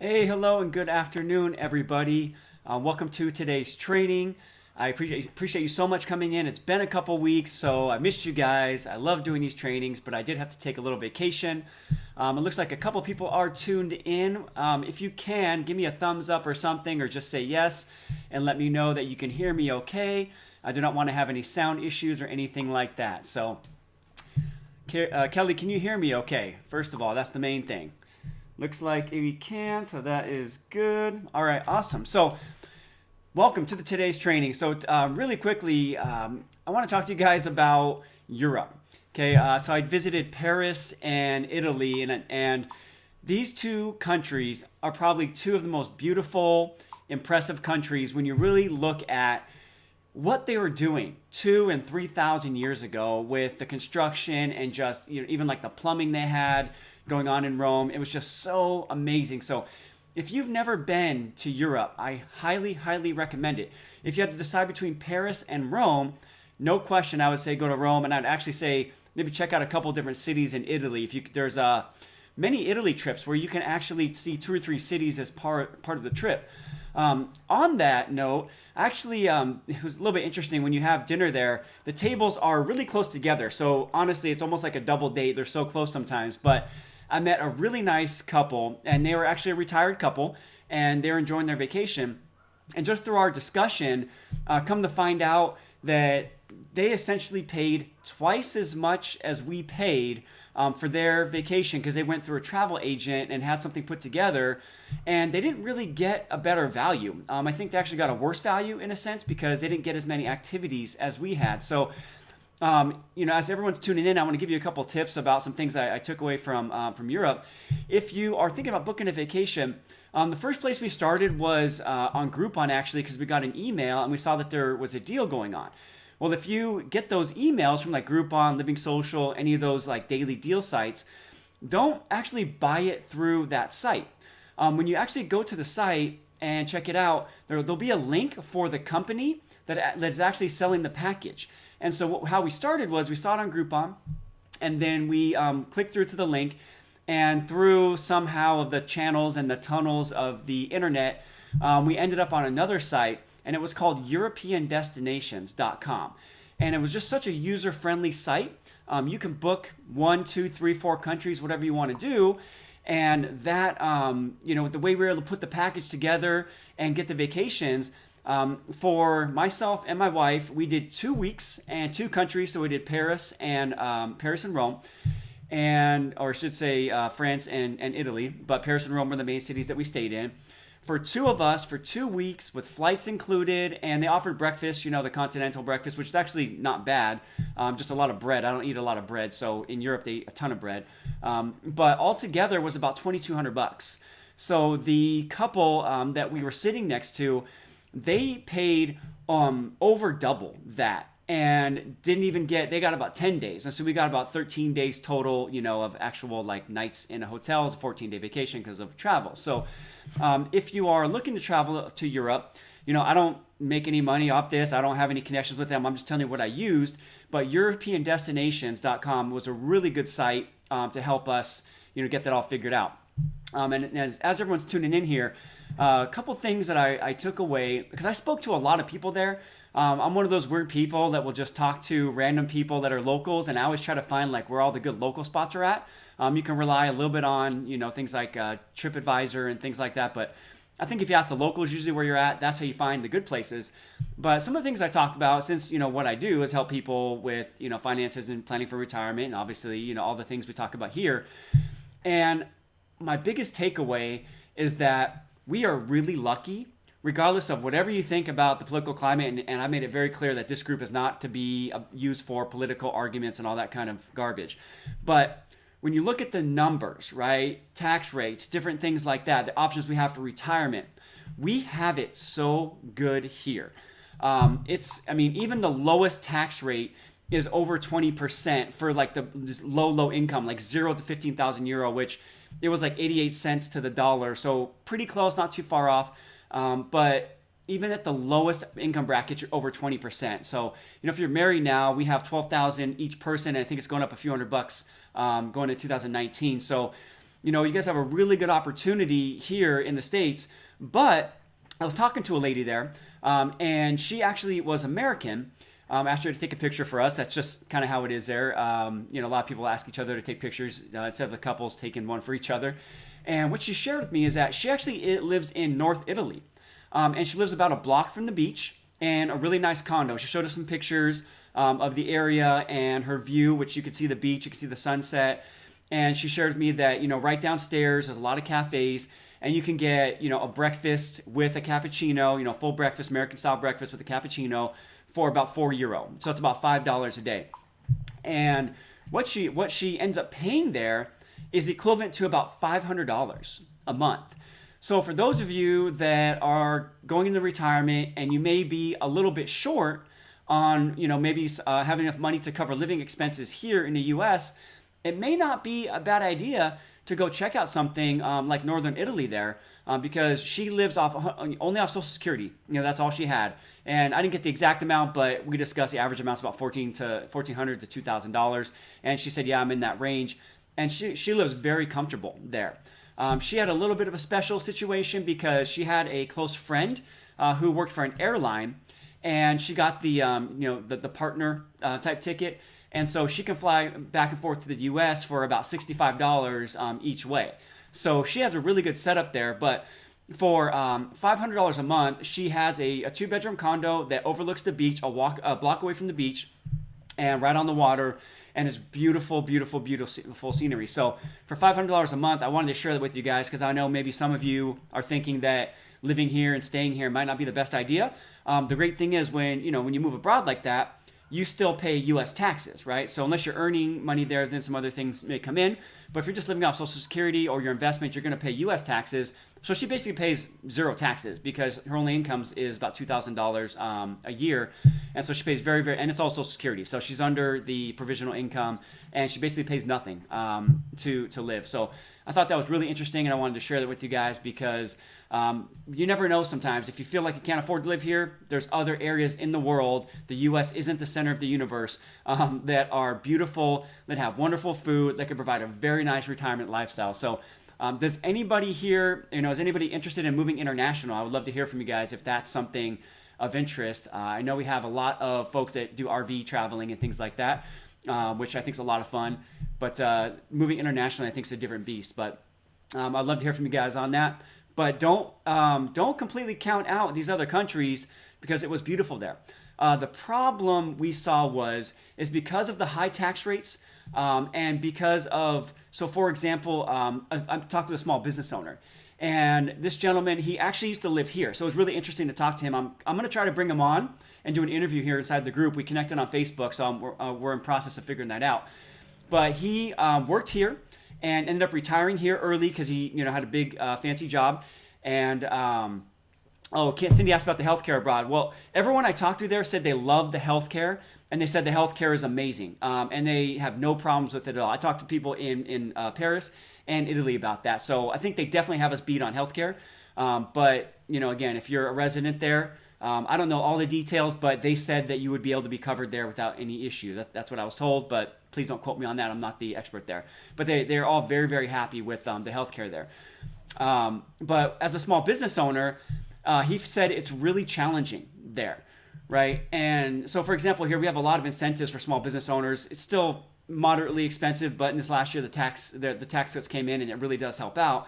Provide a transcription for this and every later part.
Hey, hello, and good afternoon, everybody. Welcome to today's training. I appreciate you so much coming in. It's been a couple weeks, so I missed you guys. I love doing these trainings, but I did have to take a little vacation. It looks like a couple people are tuned in. If you can, give me a thumbs up or something, or just say yes and let me know that you can hear me okay. I do not want to have any sound issues or anything like that. So, Kelly, can you hear me okay? First of all, that's the main thing. Looks like we can, so that is good. All right, awesome. So, welcome to today's training. So, really quickly, I want to talk to you guys about Europe. Okay, so I visited Paris and Italy, and these two countries are probably two of the most beautiful, impressive countries when you really look at what they were doing 2,000 and 3,000 years ago with the construction and just even like the plumbing they had going on in Rome. It was just so amazing. So if you've never been to Europe, I highly, highly recommend it. If you had to decide between Paris and Rome, no question, I would say go to Rome, and I'd actually say maybe check out a couple different cities in Italy. There's many Italy trips where you can actually see 2 or 3 cities as part of the trip. On that note, actually, it was a little bit interesting when you have dinner there. The tables are really close together, so honestly, it's almost like a double date. They're so close sometimes, but I met a really nice couple, and they were actually a retired couple, and they were enjoying their vacation. And just through our discussion, come to find out that they essentially paid twice as much as we paid for their vacation because they went through a travel agent and had something put together, and they didn't really get a better value. I think they actually got a worse value in a sense because they didn't get as many activities as we had. So as everyone's tuning in, I want to give you a couple tips about some things I took away from Europe. If you are thinking about booking a vacation, the first place we started was on Groupon, actually, because we got an email and we saw that there was a deal going on. Well, if you get those emails from like Groupon, Living Social, any of those like daily deal sites, don't actually buy it through that site. When you actually go to the site and check it out, there'll be a link for the company that's actually selling the package. And so how we started was we saw it on Groupon, and then we clicked through to the link, and through somehow of the channels and the tunnels of the internet, we ended up on another site, and it was called EuropeanDestinations.com. And it was just such a user-friendly site. You can book 1, 2, 3, 4 countries, whatever you want to do. And that, the way we were able to put the package together and get the vacations, for myself and my wife, we did 2 weeks and 2 countries. So we did Paris and Rome, or I should say France and Italy. But Paris and Rome were the main cities that we stayed in. For 2 of us, for 2 weeks, with flights included, and they offered breakfast, the continental breakfast, which is actually not bad, just a lot of bread. I don't eat a lot of bread, so in Europe they eat a ton of bread. But altogether was about $2,200. So the couple that we were sitting next to, they paid over double that, and they got about 10 days. And so we got about 13 days total, of actual like nights in a hotel. It was a 14-day vacation because of travel. So if you are looking to travel to Europe, I don't make any money off this. I don't have any connections with them. I'm just telling you what I used. But EuropeanDestinations.com was a really good site to help us, get that all figured out. And as everyone's tuning in here, a couple things that I took away, because I spoke to a lot of people there. I'm one of those weird people that will just talk to random people that are locals, and I always try to find like where all the good local spots are at. You can rely a little bit on, things like TripAdvisor and things like that, but I think if you ask the locals usually where you're at, that's how you find the good places. But some of the things I talked about, since, what I do is help people with, finances and planning for retirement, and obviously, all the things we talk about here. And my biggest takeaway is that we are really lucky, regardless of whatever you think about the political climate, and I made it very clear that this group is not to be used for political arguments and all that kind of garbage. But when you look at the numbers, right, tax rates, different things like that, the options we have for retirement, we have it so good here. Even the lowest tax rate is over 20% for like this low income, like 0 to 15,000 euro, which it was like 88 cents to the dollar. So pretty close, not too far off. But even at the lowest income bracket, you're over 20%. So, if you're married now, we have 12,000 each person, and I think it's going up a few $100 going to 2019. So you guys have a really good opportunity here in the States. But I was talking to a lady there, and she actually was American. Asked her to take a picture for us. That's just kind of how it is there. A lot of people ask each other to take pictures instead of the couples taking one for each other. And what she shared with me is that she actually lives in North Italy. And she lives about a block from the beach and a really nice condo. She showed us some pictures of the area and her view, which you could see the beach, you could see the sunset. And she shared with me that, right downstairs, there's a lot of cafes, and you can get, a breakfast with a cappuccino, full breakfast, American style breakfast with a cappuccino for about €4. So it's about $5 a day. And what she ends up paying there is equivalent to about $500 a month. So for those of you that are going into retirement and you may be a little bit short on, maybe having enough money to cover living expenses here in the U.S., it may not be a bad idea to go check out something like Northern Italy there, because she lives only off Social Security. That's all she had. And I didn't get the exact amount, but we discussed the average amount's about $1,400 to $2,000. And she said, yeah, I'm in that range. And she lives very comfortable there. She had a little bit of a special situation because she had a close friend who worked for an airline, and she got the partner type ticket. And so she can fly back and forth to the U.S. for about $65 each way. So she has a really good setup there. But for $500 a month, she has a 2-bedroom condo that overlooks the beach, a block away from the beach, and right on the water. And it's beautiful, beautiful, beautiful scenery. So for $500 a month, I wanted to share that with you guys because I know maybe some of you are thinking that living here and staying here might not be the best idea. The great thing is when you move abroad like that, you still pay U.S. taxes, right? So unless you're earning money there, then some other things may come in. But if you're just living off Social Security or your investment, you're going to pay U.S. taxes. So she basically pays zero taxes because her only income is about $2,000 a year. And so she pays very, very, and it's all Social Security. So she's under the provisional income, and she basically pays nothing to live. So I thought that was really interesting, and I wanted to share that with you guys because you never know sometimes. If you feel like you can't afford to live here, there's other areas in the world. The U.S. isn't the center of the universe that are beautiful, that have wonderful food, that can provide a very nice retirement lifestyle. So does anybody here, is anybody interested in moving international? I would love to hear from you guys if that's something of interest. I know we have a lot of folks that do RV traveling and things like that, which I think is a lot of fun. But moving internationally, I think is a different beast. But I'd love to hear from you guys on that. But don't completely count out these other countries because it was beautiful there. The problem we saw is because of the high tax rates and because of, so for example, I talked to a small business owner, and this gentleman, he actually used to live here. So it was really interesting to talk to him. I'm going to try to bring him on and do an interview here inside the group. We connected on Facebook, so we're in process of figuring that out. But he worked here and ended up retiring here early because he had a big fancy job. And Cindy asked about the healthcare abroad. Well, everyone I talked to there said they love the healthcare, and they said the healthcare is amazing, and they have no problems with it at all. I talked to people in Paris and Italy about that, so I think they definitely have us beat on healthcare. But again, if you're a resident there, I don't know all the details, but they said that you would be able to be covered there without any issue. That's what I was told, but please don't quote me on that. I'm not the expert there. But they're all very, very happy with the healthcare there. But as a small business owner, he said it's really challenging there, right? And so, for example, here we have a lot of incentives for small business owners. It's still moderately expensive, but in this last year, the tax cuts came in, and it really does help out.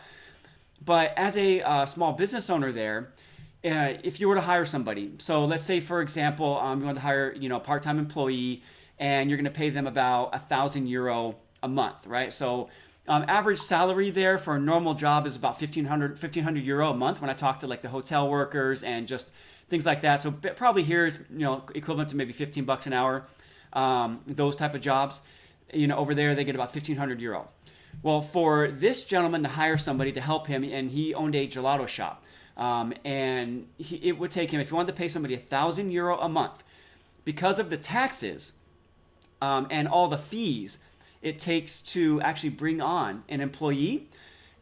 But as a small business owner there, if you were to hire somebody, so let's say, for example, you want to hire a part-time employee, and you're going to pay them about €1,000 a month, right? So average salary there for a normal job is about €1,500 a month when I talk to like the hotel workers and just things like that. So probably here is equivalent to maybe $15 an hour. Those type of jobs, over there they get about €1,500. Well, for this gentleman to hire somebody to help him, and he owned a gelato shop, and it would take him, if he wanted to pay somebody €1,000 a month, because of the taxes and all the fees it takes to actually bring on an employee,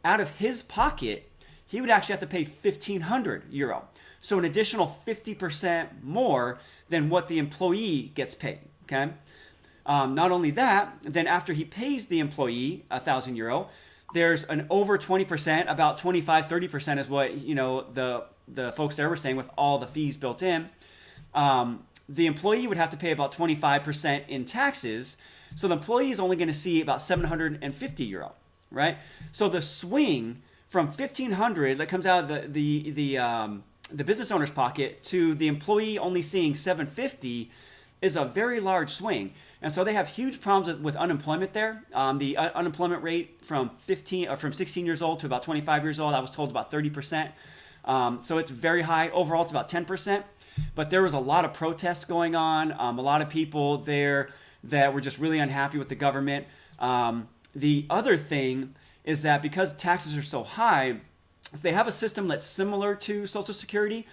out of his pocket, he would actually have to pay €1,500. So an additional 50% more than what the employee gets paid, okay? Not only that, then after he pays the employee €1,000, there's an over 20%, about 25, 30% is what, the folks there were saying with all the fees built in. The employee would have to pay about 25% in taxes. So the employee is only going to see about 750 euro, right? So the swing from 1,500 that comes out of the business owner's pocket to the employee only seeing 750 is a very large swing. And so they have huge problems with unemployment there. The unemployment rate from 16 years old to about 25 years old, I was told about 30%. So it's very high. Overall, it's about 10%. But there was a lot of protests going on. A lot of people there that were just really unhappy with the government. The other thing is that because taxes are so high, they have a system that's similar to Social Security.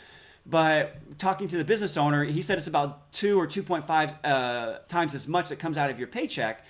But talking to the business owner, he said it's about 2 or 2.5 times as much that comes out of your paycheck.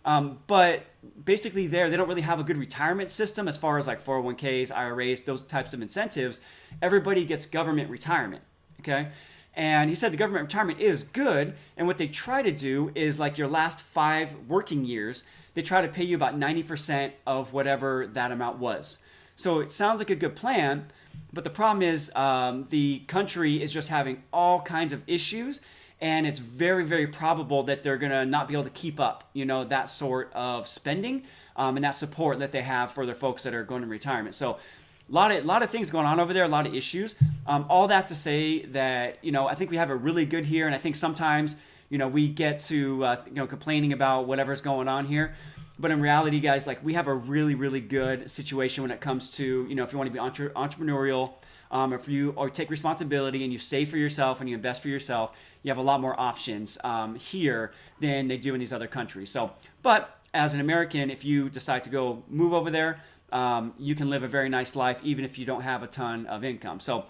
But basically they don't really have a good retirement system as far as like 401ks, IRAs, those types of incentives. Everybody gets government retirement, okay? And he said the government retirement is good. And what they try to do is like your last 5 working years, they try to pay you about 90% of whatever that amount was. So it sounds like a good plan. But the problem is the country is just having all kinds of issues, and it's very, very probable that they're going to not be able to keep up, that sort of spending and that support that they have for their folks that are going to retirement. So a lot of things going on over there, a lot of issues. All that to say that, I think we have it really good here, and I think sometimes, we get to, complaining about whatever's going on here. But in reality, guys, like we have a really, really good situation when it comes to, if you want to be entrepreneurial, or take responsibility and you save for yourself and you invest for yourself, you have a lot more options here than they do in these other countries. So, but as an American, if you decide to go move over there, you can live a very nice life, even if you don't have a ton of income. So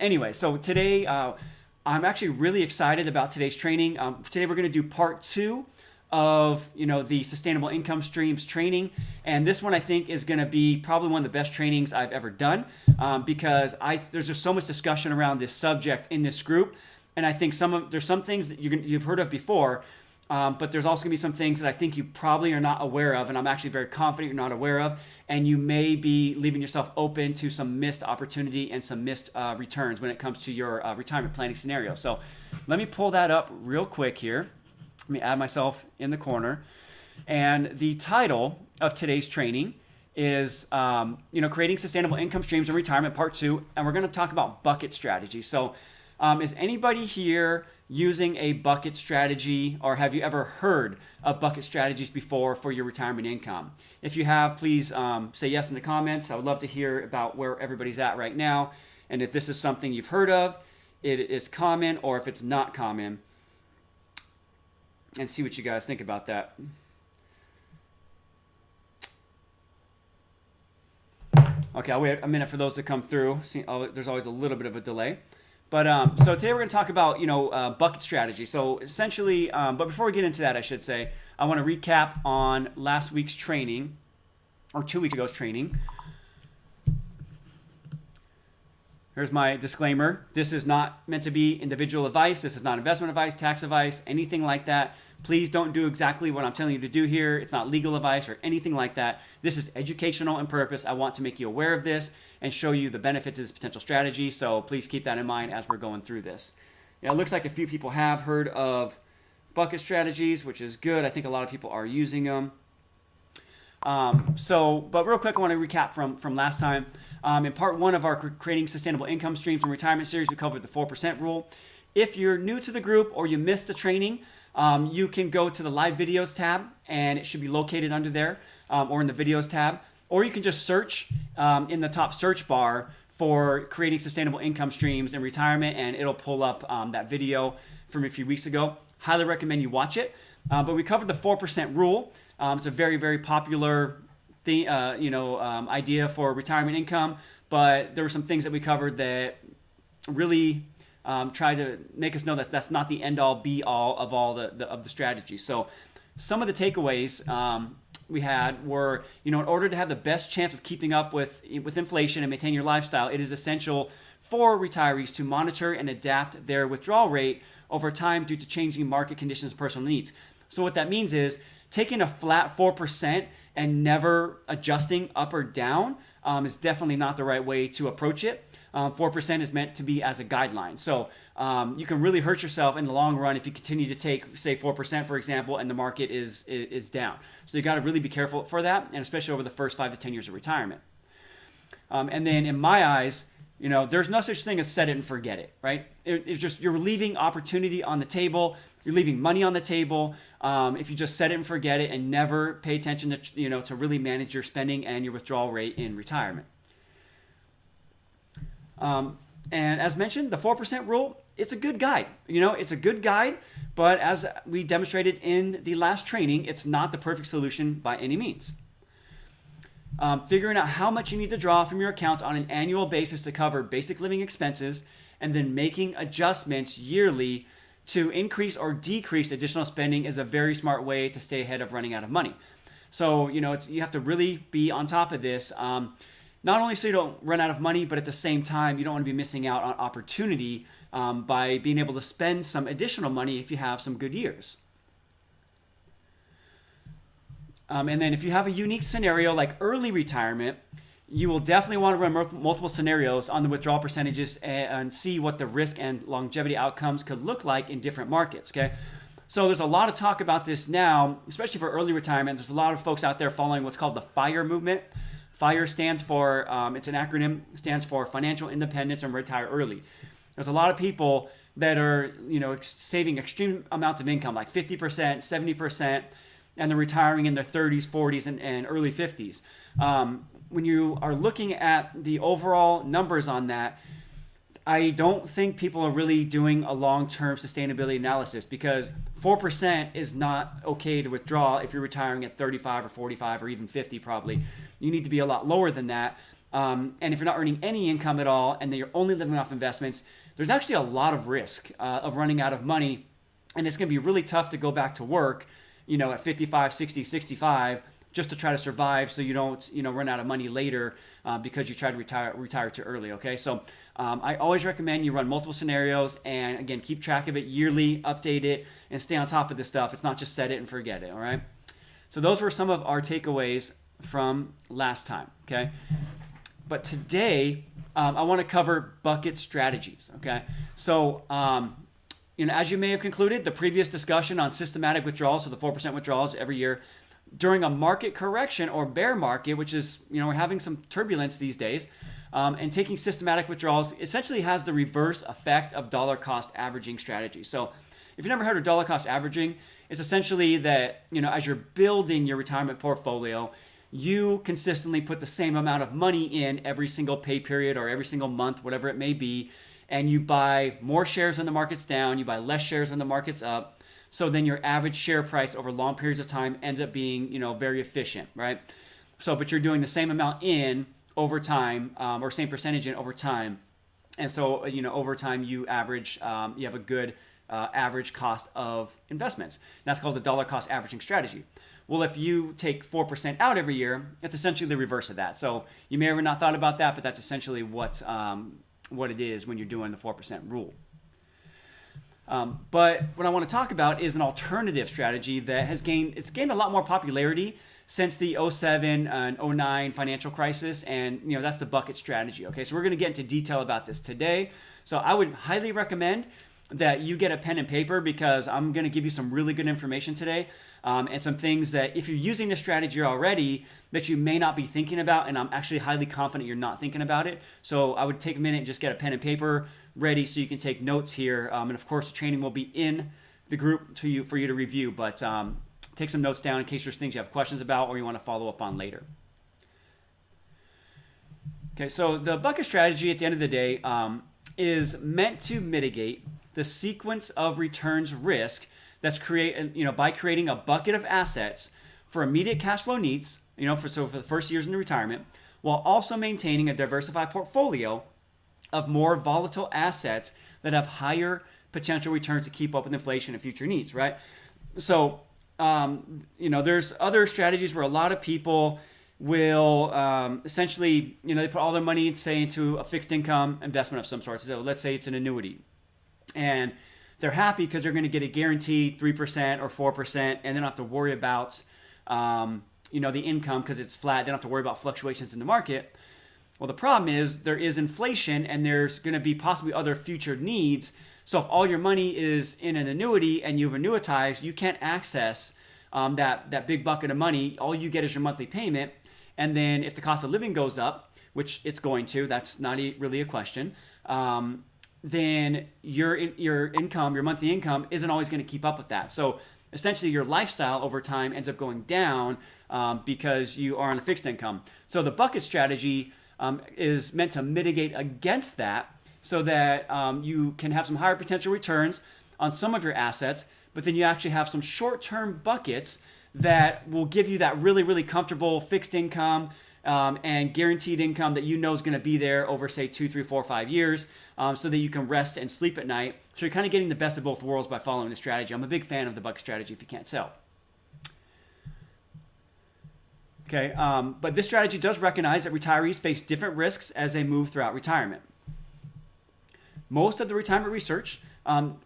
anyway, so today I'm actually really excited about today's training. Today we're going to do part 2 of the sustainable income streams training, and this one I think is going to be probably one of the best trainings I've ever done because there's just so much discussion around this subject in this group, and I think there's some things that you've heard of before, but there's also going to be some things that I think you probably are not aware of, and I'm actually very confident you're not aware of, and you may be leaving yourself open to some missed opportunity and some missed returns when it comes to your retirement planning scenario. So let me pull that up real quick here. Let me add myself in the corner. And the title of today's training is, creating sustainable income streams in retirement, part 2. And we're going to talk about bucket strategy. So is anybody here using a bucket strategy, or have you ever heard of bucket strategies before for your retirement income? If you have, please say yes in the comments. I would love to hear about where everybody's at right now. And if this is something you've heard of, it is common, or if it's not common. And see what you guys think about that. Okay, I'll wait a minute for those to come through. See, there's always a little bit of a delay. But so today we're going to talk about, bucket strategy. So essentially, but before we get into that, I should say, I want to recap on last week's training, or 2 weeks ago's training. Here's my disclaimer. This is not meant to be individual advice. This is not investment advice, tax advice, anything like that. Please don't do exactly what I'm telling you to do here. It's not legal advice or anything like that. This is educational in purpose. I want to make you aware of this and show you the benefits of this potential strategy. So please keep that in mind as we're going through this. Yeah, it looks like a few people have heard of bucket strategies, which is good. I think a lot of people are using them. But real quick, I want to recap from last time. In part 1 of our Creating Sustainable Income Streams in Retirement series, we covered the 4% rule. If you're new to the group or you missed the training, you can go to the live videos tab, and it should be located under there, or in the videos tab. Or you can just search in the top search bar for Creating Sustainable Income Streams in Retirement, and it'll pull up that video from a few weeks ago. Highly recommend you watch it. But we covered the 4% rule. It's a very, very popular idea for retirement income, but there were some things that we covered that really try to make us know that that's not the end-all, be-all of all the strategies. So some of the takeaways we had were, in order to have the best chance of keeping up with inflation and maintain your lifestyle, it is essential for retirees to monitor and adapt their withdrawal rate over time due to changing market conditions and personal needs. So what that means is, taking a flat 4% and never adjusting up or down is definitely not the right way to approach it. 4% is meant to be as a guideline. So you can really hurt yourself in the long run if you continue to take, say, 4%, for example, and the market is down. So you got to really be careful for that, and especially over the first 5 to 10 years of retirement. And then in my eyes, there's no such thing as set it and forget it, right? It's just you're leaving opportunity on the table. You're leaving money on the table if you just set it and forget it and never pay attention to, to really manage your spending and your withdrawal rate in retirement. And as mentioned, the 4% rule, it's a good guide. It's a good guide, but as we demonstrated in the last training, it's not the perfect solution by any means. Figuring out how much you need to draw from your account on an annual basis to cover basic living expenses, and then making adjustments yearly to increase or decrease additional spending is a very smart way to stay ahead of running out of money. So, you have to really be on top of this. Not only so you don't run out of money, but at the same time, you don't want to be missing out on opportunity by being able to spend some additional money if you have some good years. And then if you have a unique scenario like early retirement, you will definitely want to run multiple scenarios on the withdrawal percentages and see what the risk and longevity outcomes could look like in different markets, okay? So there's a lot of talk about this now, especially for early retirement. There's a lot of folks out there following what's called the FIRE movement. FIRE stands for, it's an acronym, stands for Financial Independence and Retire Early. There's a lot of people that are, saving extreme amounts of income, like 50%, 70%, and they're retiring in their 30s, 40s, and early 50s. When you are looking at the overall numbers on that, I don't think people are really doing a long-term sustainability analysis, because 4% is not okay to withdraw if you're retiring at 35 or 45 or even 50 probably. You need to be a lot lower than that. And if you're not earning any income at all and then you're only living off investments, there's actually a lot of risk of running out of money. And it's going to be really tough to go back to work, at 55, 60, 65, just to try to survive so you don't, run out of money later because you try to retire too early, okay? So I always recommend you run multiple scenarios and, again, keep track of it yearly, update it, and stay on top of this stuff. It's not just set it and forget it, all right? So those were some of our takeaways from last time, okay? But today, I want to cover bucket strategies, okay? So, as you may have concluded, the previous discussion on systematic withdrawals, so the 4% withdrawals every year, during a market correction or bear market, which is, we're having some turbulence these days, and taking systematic withdrawals essentially has the reverse effect of dollar cost averaging strategy. So if you've never heard of dollar cost averaging, it's essentially that, as you're building your retirement portfolio, you consistently put the same amount of money in every single pay period or every single month, whatever it may be, and you buy more shares when the market's down, you buy less shares when the market's up. So then your average share price over long periods of time ends up being, very efficient, right? So, but you're doing the same amount in over time, or same percentage in over time. And so, over time you average, you have a good average cost of investments. And that's called the dollar cost averaging strategy. Well, if you take 4% out every year, it's essentially the reverse of that. So you may have not thought about that, but that's essentially what it is when you're doing the 4% rule. But what I want to talk about is an alternative strategy that has gained a lot more popularity since the 07 and 09 financial crisis, and that's the bucket strategy. Okay, so we're going to get into detail about this today. So I would highly recommend that you get a pen and paper, because I'm going to give you some really good information today, and some things that if you're using this strategy already that you may not be thinking about, and I'm actually highly confident you're not thinking about it. So I would take a minute and just get a pen and paper ready so you can take notes here. And of course, the training will be in the group for you to review, but take some notes down in case there's things you have questions about or you want to follow up on later. Okay, so the bucket strategy at the end of the day is meant to mitigate the sequence of returns risk that's by creating a bucket of assets for immediate cash flow needs, for the first years in the retirement, while also maintaining a diversified portfolio of more volatile assets that have higher potential returns to keep up with inflation and future needs, right? So, there's other strategies where a lot of people will essentially, they put all their money, say, into a fixed income investment of some sort. So let's say it's an annuity. And they're happy because they're going to get a guaranteed 3% or 4%, and they don't have to worry about the income because it's flat. They don't have to worry about fluctuations in the market. Well, the problem is there is inflation, and there's going to be possibly other future needs. So if all your money is in an annuity and you've annuitized, you can't access that big bucket of money. All you get is your monthly payment. And then if the cost of living goes up, which it's going to, that's not really a question, then your income, your monthly income, isn't always going to keep up with that. So essentially your lifestyle over time ends up going down because you are on a fixed income. So the bucket strategy is meant to mitigate against that so that you can have some higher potential returns on some of your assets, but then you actually have some short-term buckets that will give you that really, really comfortable fixed income and guaranteed income that you know is going to be there over, say, 2, 3, 4, 5 years so that you can rest and sleep at night. So you're kind of getting the best of both worlds by following the strategy. I'm a big fan of the bucket strategy if you can't tell. Okay, but this strategy does recognize that retirees face different risks as they move throughout retirement. Most of the retirement research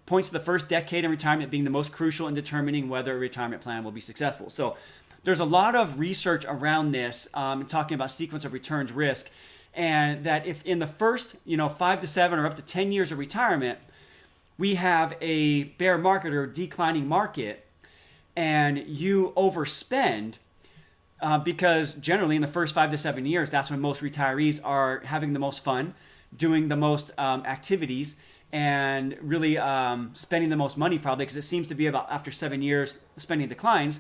points to the first decade in retirement being the most crucial in determining whether a retirement plan will be successful. So there's a lot of research around this talking about sequence of returns risk, and that if in the first 5 to 7 or up to 10 years of retirement, we have a bear market or declining market, and you overspend, because generally in the first 5 to 7 years, that's when most retirees are having the most fun, doing the most activities, and really spending the most money probably, because it seems to be about after 7 years, spending declines.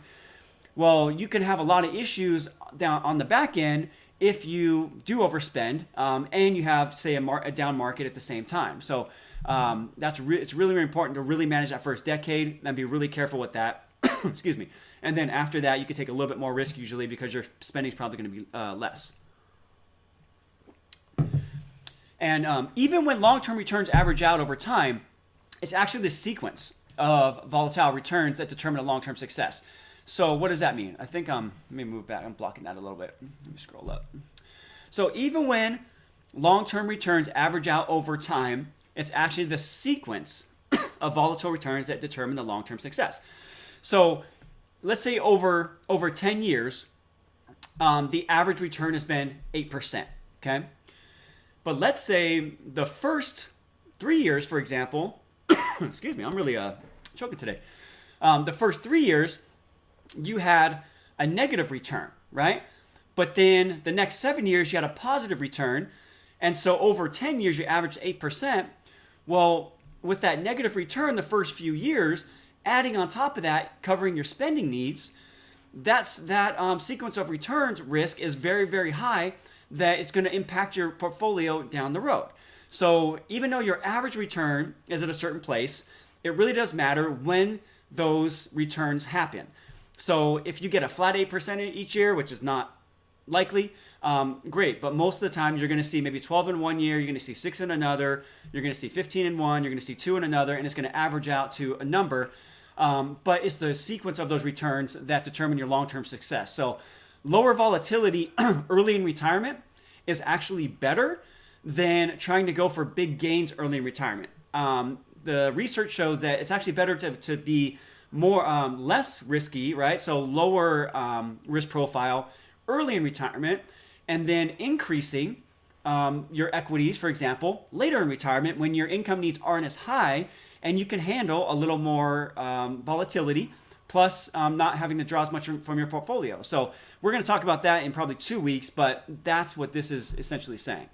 Well, you can have a lot of issues down on the back end if you do overspend and you have, say, a down market at the same time. So it's really, really important to really manage that first decade and be really careful with that. Excuse me. And then after that, you can take a little bit more risk usually because your spending is probably going to be less. And even when long-term returns average out over time, it's actually the sequence of volatile returns that determine a long-term success. So what does that mean? I think, let me move back. I'm blocking that a little bit. Let me scroll up. So even when long-term returns average out over time, it's actually the sequence of volatile returns that determine the long-term success. So let's say over 10 years, the average return has been 8%, okay? But let's say the first 3 years, for example, excuse me, I'm really choking today. The first 3 years, you had a negative return, right? But then the next 7 years, you had a positive return. And so over 10 years, you averaged 8%. Well, with that negative return the first few years, adding on top of that, covering your spending needs, that sequence of returns risk is very, very high, that it's going to impact your portfolio down the road. So even though your average return is at a certain place, it really does matter when those returns happen. So if you get a flat 8% each year, which is not likely, great. But most of the time, you're going to see maybe 12 in one year, you're going to see 6 in another, you're going to see 15 in one, you're going to see 2 in another, and it's going to average out to a number. But it's the sequence of those returns that determine your long-term success. So lower volatility early in retirement is actually better than trying to go for big gains early in retirement. The research shows that it's actually better to be more less risky, right? So lower risk profile early in retirement, and then increasing your equities, for example, later in retirement when your income needs aren't as high and you can handle a little more volatility, plus not having to draw as much from your portfolio. So we're going to talk about that in probably 2 weeks, but that's what this is essentially saying.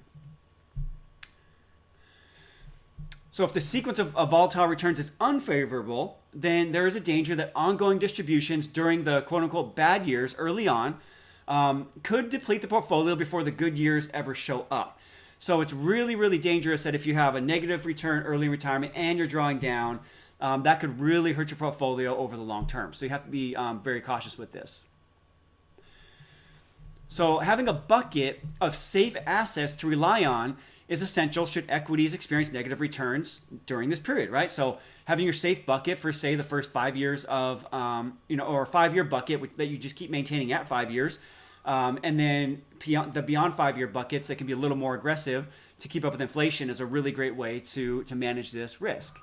So if the sequence of volatile returns is unfavorable, then there is a danger that ongoing distributions during the quote-unquote bad years early on could deplete the portfolio before the good years ever show up. So it's really, really dangerous that if you have a negative return early in retirement and you're drawing down, that could really hurt your portfolio over the long term. So you have to be very cautious with this. So having a bucket of safe assets to rely on is essential should equities experience negative returns during this period, right? So having your safe bucket for, say, the first 5 years of, or a 5-year bucket that you just keep maintaining at 5 years, and then beyond 5-year buckets that can be a little more aggressive to keep up with inflation is a really great way to manage this risk.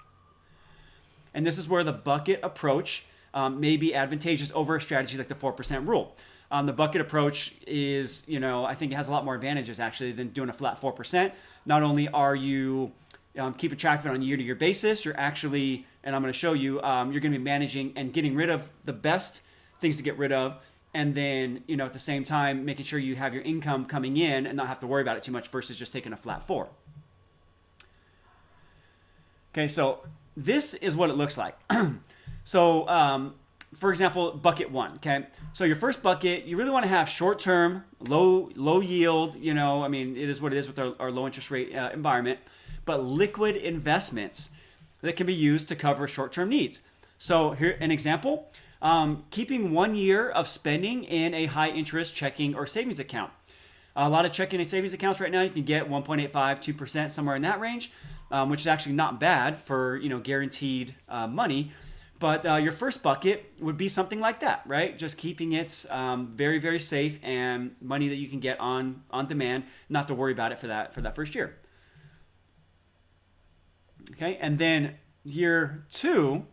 And this is where the bucket approach may be advantageous over a strategy like the 4% rule. The bucket approach is, I think it has a lot more advantages actually than doing a flat 4%. Not only are you keeping track of it on a year-to-year basis, you're actually, and I'm going to show you, you're going to be managing and getting rid of the best things to get rid of. And then, at the same time, making sure you have your income coming in and not have to worry about it too much versus just taking a flat 4. Okay, so this is what it looks like. So, for example, bucket 1, okay? So your first bucket, you really want to have short-term, low yield, it is what it is with our low interest rate environment, but liquid investments that can be used to cover short-term needs. So here, an example, keeping 1 year of spending in a high-interest checking or savings account. A lot of checking and savings accounts right now, you can get 1.85, 2%, somewhere in that range, which is actually not bad for, guaranteed money. But your first bucket would be something like that, right? Just keeping it very, very safe and money that you can get on demand, not to worry about it for that first year. Okay, and then year 2,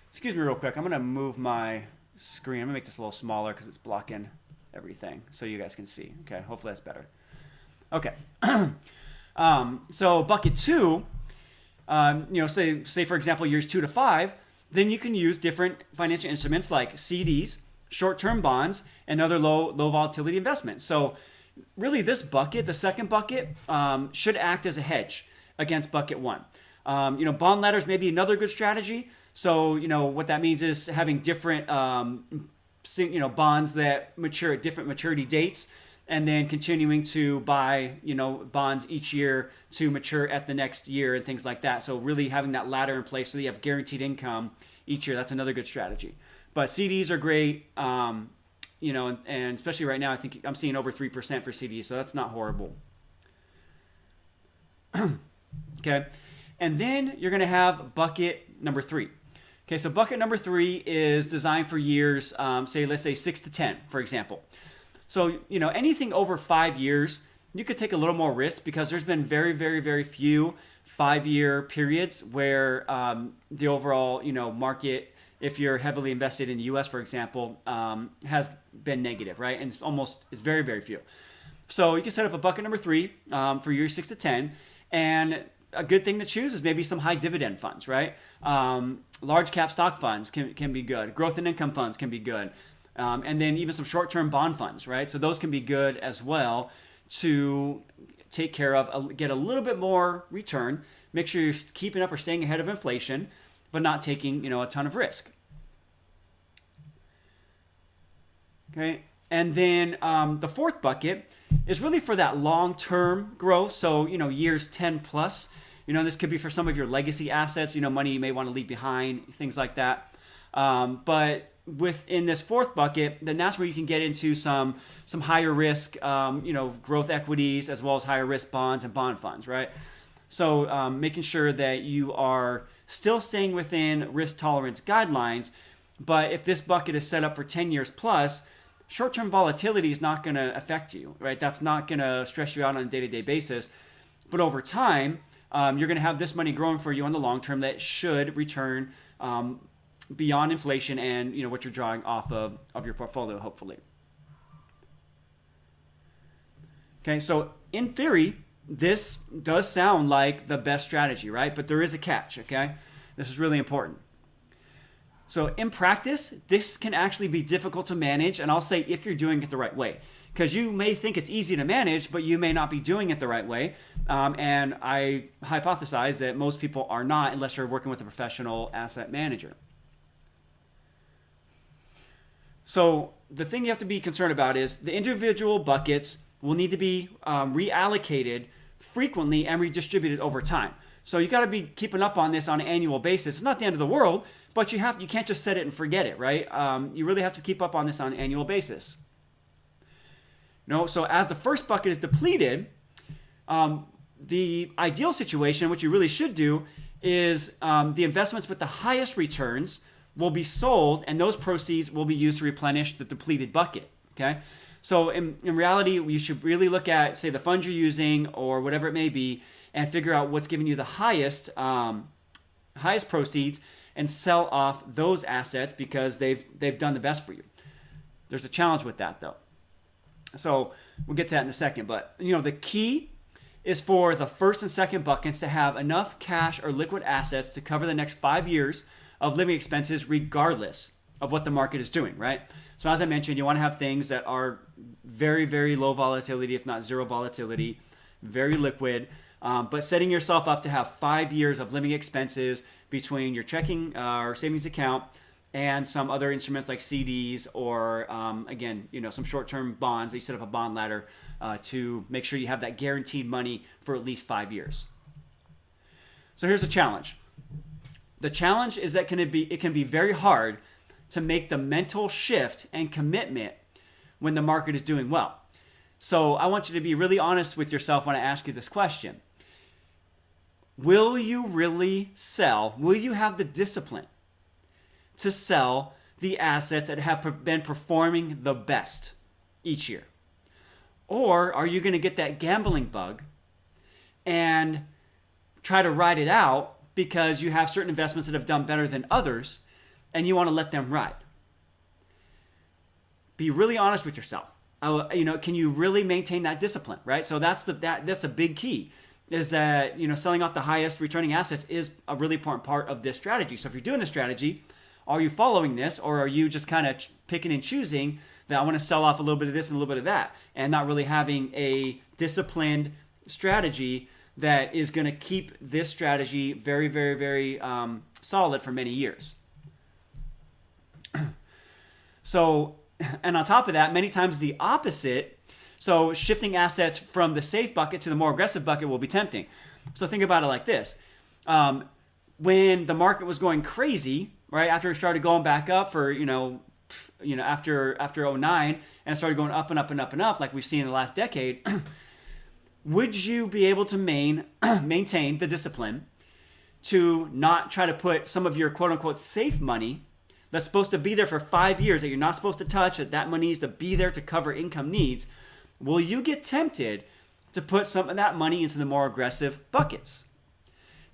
excuse me real quick, I'm going to move my screen. I'm going to make this a little smaller because it's blocking everything so you guys can see. Okay, hopefully that's better. Okay, so bucket 2, say for example, years 2 to 5, then you can use different financial instruments like CDs, short-term bonds, and other low volatility investments. So really this bucket, the second bucket, should act as a hedge against bucket 1. Bond ladders may be another good strategy. So, what that means is having different, bonds that mature at different maturity dates, and then continuing to buy, bonds each year to mature at the next year and things like that. So really having that ladder in place so that you have guaranteed income each year. That's another good strategy. But CDs are great, and especially right now, I think I'm seeing over 3% for CDs, so that's not horrible. Okay, and then you're going to have bucket number 3. Okay, so bucket number 3 is designed for years, let's say 6 to 10, for example. So, anything over 5 years, you could take a little more risk because there's been very, very, very few 5-year periods where the overall, market, if you're heavily invested in the U.S., for example, has been negative, right? And it's very, very few. So you can set up a bucket number 3 for years 6 to 10. And a good thing to choose is maybe some high dividend funds, right? Large cap stock funds can be good. Growth and income funds can be good. And then even some short-term bond funds, right? So those can be good as well to take care of, get a little bit more return, make sure you're keeping up or staying ahead of inflation, but not taking, a ton of risk. Okay, and then the fourth bucket is really for that long-term growth. So, years 10 plus, this could be for some of your legacy assets, money you may want to leave behind, things like that. But within this fourth bucket, then that's where you can get into some higher risk, growth equities, as well as higher risk bonds and bond funds, right? So making sure that you are still staying within risk tolerance guidelines, but if this bucket is set up for 10 years plus, short-term volatility is not going to affect you, right? That's not going to stress you out on a day-to-day basis. But over time, you're going to have this money growing for you on the long term that should return beyond inflation and what you're drawing off of your portfolio, hopefully. Okay, so in theory, this does sound like the best strategy, right? But there is a catch, okay? This is really important. So in practice, this can actually be difficult to manage, and I'll say if you're doing it the right way. Because you may think it's easy to manage, but you may not be doing it the right way. And I hypothesize that most people are not unless you're working with a professional asset manager. So the thing you have to be concerned about is the individual buckets will need to be reallocated frequently and redistributed over time. So you got to be keeping up on this on an annual basis. It's not the end of the world, but you can't just set it and forget it, right? You really have to keep up on this on an annual basis. So as the first bucket is depleted, the ideal situation, which you really should do, is the investments with the highest returns will be sold, and those proceeds will be used to replenish the depleted bucket, okay? So in reality, you should really look at, say, the funds you're using or whatever it may be, and figure out what's giving you the highest proceeds, and sell off those assets because they've done the best for you. There's a challenge with that though. So we'll get to that in a second. But the key is for the first and second buckets to have enough cash or liquid assets to cover the next 5 years of living expenses regardless of what the market is doing, right? So as I mentioned, you want to have things that are very, very low volatility, if not zero volatility, very liquid, but setting yourself up to have 5 years of living expenses between your checking or savings account and some other instruments like CDs or, again, some short-term bonds that you set up a bond ladder to make sure you have that guaranteed money for at least 5 years. So here's the challenge. The challenge is that it can be very hard to make the mental shift and commitment when the market is doing well. So I want you to be really honest with yourself when I ask you this question. Will you really sell? Will you have the discipline to sell the assets that have been performing the best each year? Or are you going to get that gambling bug and try to ride it out because you have certain investments that have done better than others and you want to let them ride? Be really honest with yourself. Can you really maintain that discipline, right? So that's a big key, is that selling off the highest returning assets is a really important part of this strategy. So if you're doing the strategy, are you following this, or are you just kind of picking and choosing that I want to sell off a little bit of this and a little bit of that, and not really having a disciplined strategy that is going to keep this strategy very, very, very solid for many years? So, and on top of that, many times the opposite. So shifting assets from the safe bucket to the more aggressive bucket will be tempting. So think about it like this. When the market was going crazy, right, after it started going back up for, after 09, and it started going up and up and up and up, like we've seen in the last decade, would you be able to maintain the discipline to not try to put some of your quote unquote safe money that's supposed to be there for 5 years, that you're not supposed to touch, that money needs to be there to cover income needs? Will you get tempted to put some of that money into the more aggressive buckets?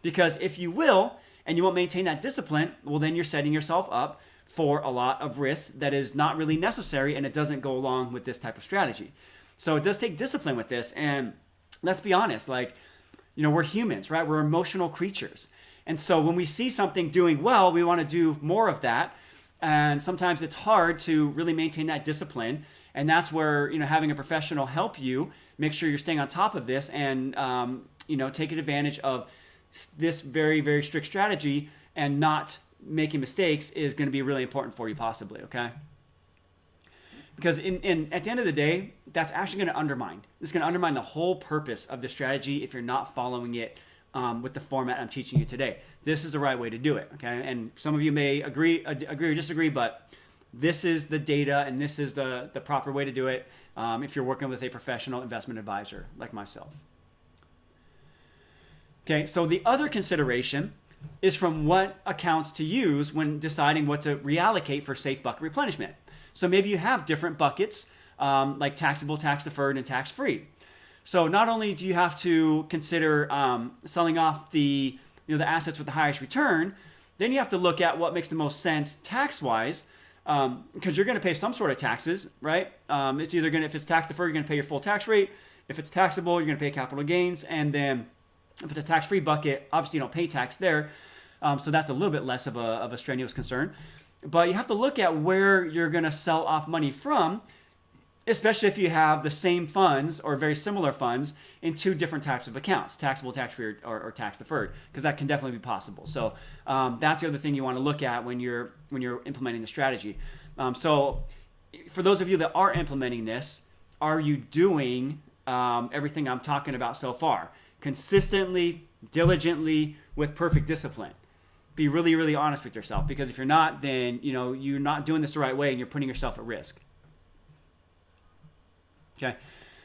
Because if you will, and you won't maintain that discipline, well, then you're setting yourself up for a lot of risk that is not really necessary, and it doesn't go along with this type of strategy. So it does take discipline with this. And let's be honest, we're humans, right? We're emotional creatures. And so when we see something doing well, we want to do more of that. And sometimes it's hard to really maintain that discipline. And that's where, having a professional help you make sure you're staying on top of this and, taking advantage of this very, very strict strategy and not making mistakes is going to be really important for you possibly, okay? Because at the end of the day, that's actually going to undermine the whole purpose of the strategy if you're not following it with the format I'm teaching you today. This is the right way to do it, okay? And some of you may agree or disagree, but this is the data and this is the proper way to do it if you're working with a professional investment advisor like myself. Okay, so the other consideration is from what accounts to use when deciding what to reallocate for safe bucket replenishment. So maybe you have different buckets like taxable, tax deferred, and tax free. So not only do you have to consider selling off the assets with the highest return, then you have to look at what makes the most sense tax-wise, because you're going to pay some sort of taxes, right? It's either if it's tax deferred, you're going to pay your full tax rate. If it's taxable, you're going to pay capital gains, and then if it's a tax-free bucket, obviously you don't pay tax there, so that's a little bit less of a strenuous concern. But you have to look at where you're going to sell off money from, especially if you have the same funds or very similar funds in two different types of accounts, taxable, tax-free, or tax-deferred, because that can definitely be possible. So that's the other thing you want to look at when you're implementing the strategy. So for those of you that are implementing this, are you doing everything I'm talking about so far? Consistently, diligently, with perfect discipline. Be really, really honest with yourself, because if you're not, then you're not doing this the right way and you're putting yourself at risk. Okay,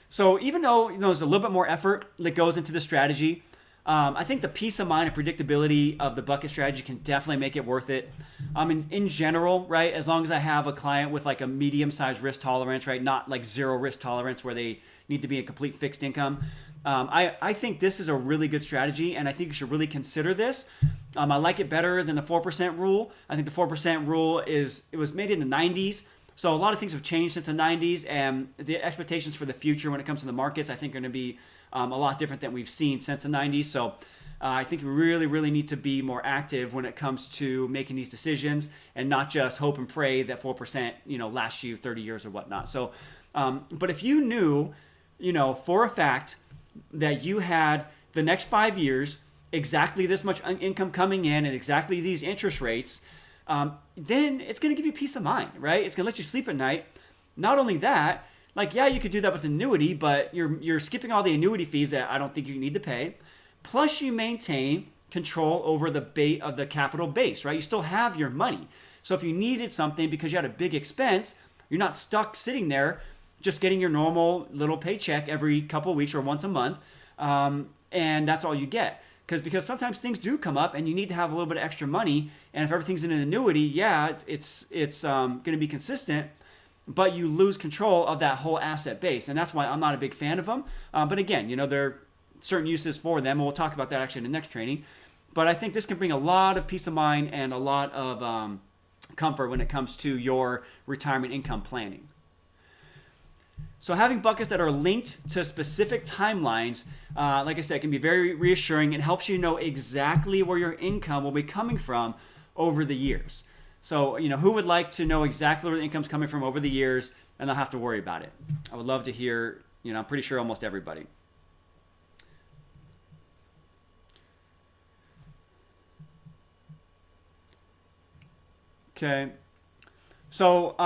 so even though there's a little bit more effort that goes into the strategy, I think the peace of mind and predictability of the bucket strategy can definitely make it worth it. In general, right, as long as I have a client with like a medium-sized risk tolerance, right, not like zero risk tolerance where they need to be a complete fixed income, I think this is a really good strategy, and I think you should really consider this I like it better than the 4% rule. I think the 4% rule it was made in the 90s. So a lot of things have changed since the 90s, and the expectations for the future when it comes to the markets, I think, are going to be a lot different than we've seen since the 90s. So I think we really, really need to be more active when it comes to making these decisions and not just hope and pray that 4%, lasts you 30 years or whatnot. So, but if you knew, for a fact that you had the next 5 years, exactly this much income coming in and exactly these interest rates, then it's going to give you peace of mind, right? It's going to let you sleep at night. Not only that, you could do that with annuity, but you're skipping all the annuity fees that I don't think you need to pay. Plus, you maintain control over the capital base, right? You still have your money. So if you needed something because you had a big expense, you're not stuck sitting there just getting your normal little paycheck every couple of weeks or once a month, and that's all you get. Because sometimes things do come up and you need to have a little bit of extra money. And if everything's in an annuity, it's going to be consistent, but you lose control of that whole asset base. And that's why I'm not a big fan of them. But again, there are certain uses for them. And we'll talk about that actually in the next training. But I think this can bring a lot of peace of mind and a lot of comfort when it comes to your retirement income planning. So having buckets that are linked to specific timelines, like I said, can be very reassuring and helps you know exactly where your income will be coming from over the years. So, who would like to know exactly where the income's coming from over the years and not have to worry about it? I would love to hear, I'm pretty sure almost everybody. Okay. So,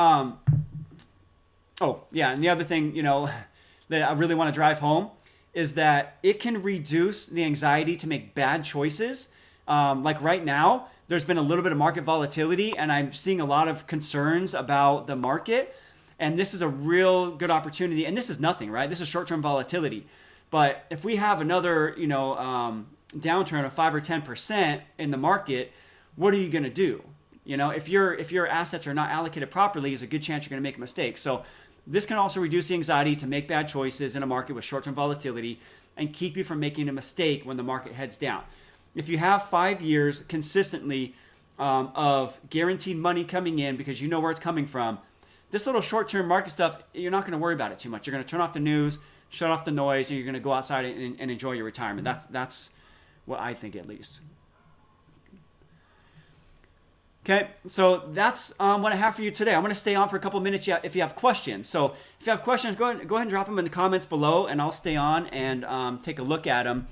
oh, yeah, and the other thing, that I really want to drive home is that it can reduce the anxiety to make bad choices. Like right now, there's been a little bit of market volatility, and I'm seeing a lot of concerns about the market. And this is a real good opportunity. And this is nothing, right? This is short-term volatility. But if we have another, downturn of 5 or 10% in the market, what are you going to do? If your assets are not allocated properly, there's a good chance you're going to make a mistake. So this can also reduce the anxiety to make bad choices in a market with short-term volatility and keep you from making a mistake when the market heads down. If you have 5 years consistently of guaranteed money coming in because you know where it's coming from, this little short-term market stuff, you're not going to worry about it too much. You're going to turn off the news, shut off the noise, and you're going to go outside and enjoy your retirement. That's what I think, at least. Okay, so that's what I have for you today. I'm going to stay on for a couple minutes if you have questions. So if you have questions, go ahead and drop them in the comments below, and I'll stay on and take a look at them.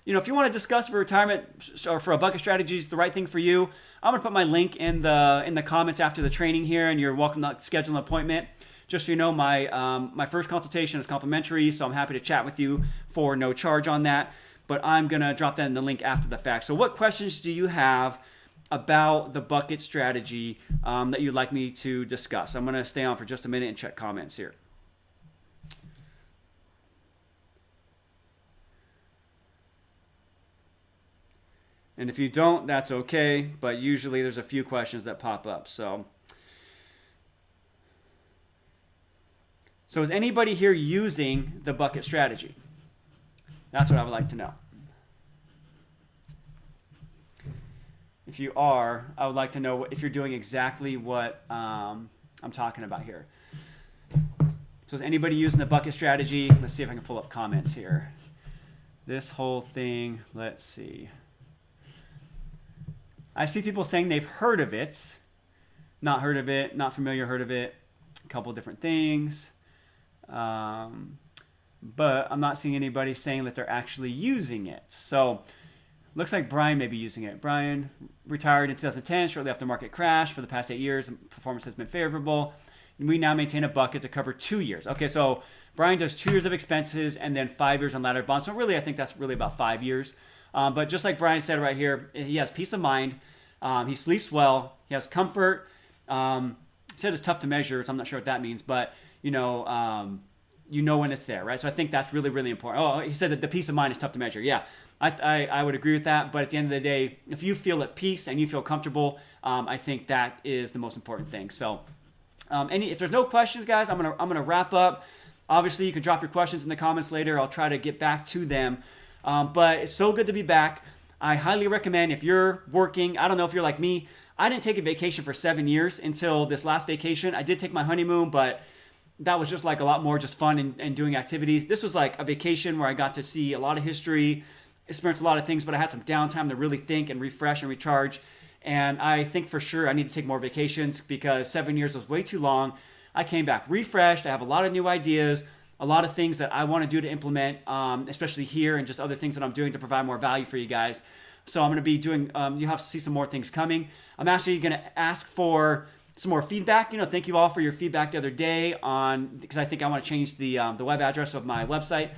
If you want to discuss for retirement or for a bucket strategy is the right thing for you, I'm going to put my link in the comments after the training here, and you're welcome to schedule an appointment. Just so you know, my first consultation is complimentary, so I'm happy to chat with you for no charge on that. But I'm going to drop that in the link after the fact. So what questions do you have about the bucket strategy that you'd like me to discuss? I'm going to stay on for just a minute and check comments here. And if you don't, that's okay, but usually there's a few questions that pop up. So is anybody here using the bucket strategy? That's what I would like to know. If you are, I would like to know if you're doing exactly what I'm talking about here. So is anybody using the bucket strategy? Let's see if I can pull up comments here. This whole thing, let's see. I see people saying they've heard of it, not heard of it, not familiar, heard of it, a couple different things. But I'm not seeing anybody saying that they're actually using it. So looks like Brian may be using it. Brian retired in 2010, shortly after the market crash. For the past 8 years, performance has been favorable. And we now maintain a bucket to cover 2 years. Okay, so Brian does 2 years of expenses and then 5 years on laddered bonds. So really, I think that's really about 5 years. But just like Brian said right here, he has peace of mind. He sleeps well. He has comfort. He said it's tough to measure, so I'm not sure what that means. But, you know when it's there, right? So I think that's really, really important. Oh, he said that the peace of mind is tough to measure. Yeah, I would agree with that. But at the end of the day, if you feel at peace and you feel comfortable, I think that is the most important thing. So if there's no questions, guys, I'm gonna wrap up. Obviously, you can drop your questions in the comments later. I'll try to get back to them. But it's so good to be back. I highly recommend if you're working, I don't know if you're like me, I didn't take a vacation for 7 years until this last vacation. I did take my honeymoon, but that was just like a lot more just fun and doing activities. This was like a vacation where I got to see a lot of history, experience a lot of things, but I had some downtime to really think and refresh and recharge. And I think for sure I need to take more vacations because 7 years was way too long. I came back refreshed. I have a lot of new ideas, a lot of things that I want to do to implement, especially here and just other things that I'm doing to provide more value for you guys. So I'm going to be doing, you have to see some more things coming. I'm actually going to ask for some more feedback. Thank you all for your feedback the other day because I think I want to change the web address of my website.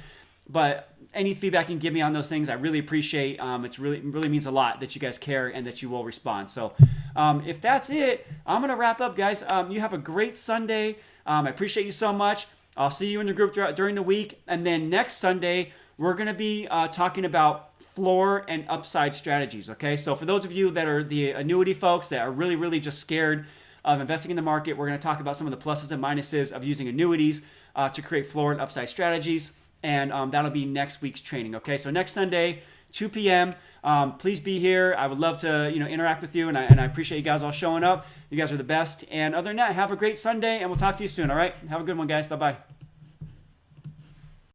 But any feedback you can give me on those things, I really appreciate. It really means a lot that you guys care and that you will respond. So if that's it, I'm going to wrap up, guys. You have a great Sunday. I appreciate you so much. I'll see you in the group during the week. And then next Sunday, we're going to be talking about floor and upside strategies, okay? So for those of you that are the annuity folks that are really, really just scared of investing in the market, we're going to talk about some of the pluses and minuses of using annuities to create floor and upside strategies. And that'll be next week's training, okay? So next Sunday, 2 p.m., please be here. I would love to interact with you, and I appreciate you guys all showing up. You guys are the best. And other than that, have a great Sunday, and we'll talk to you soon, all right? Have a good one, guys. Bye-bye.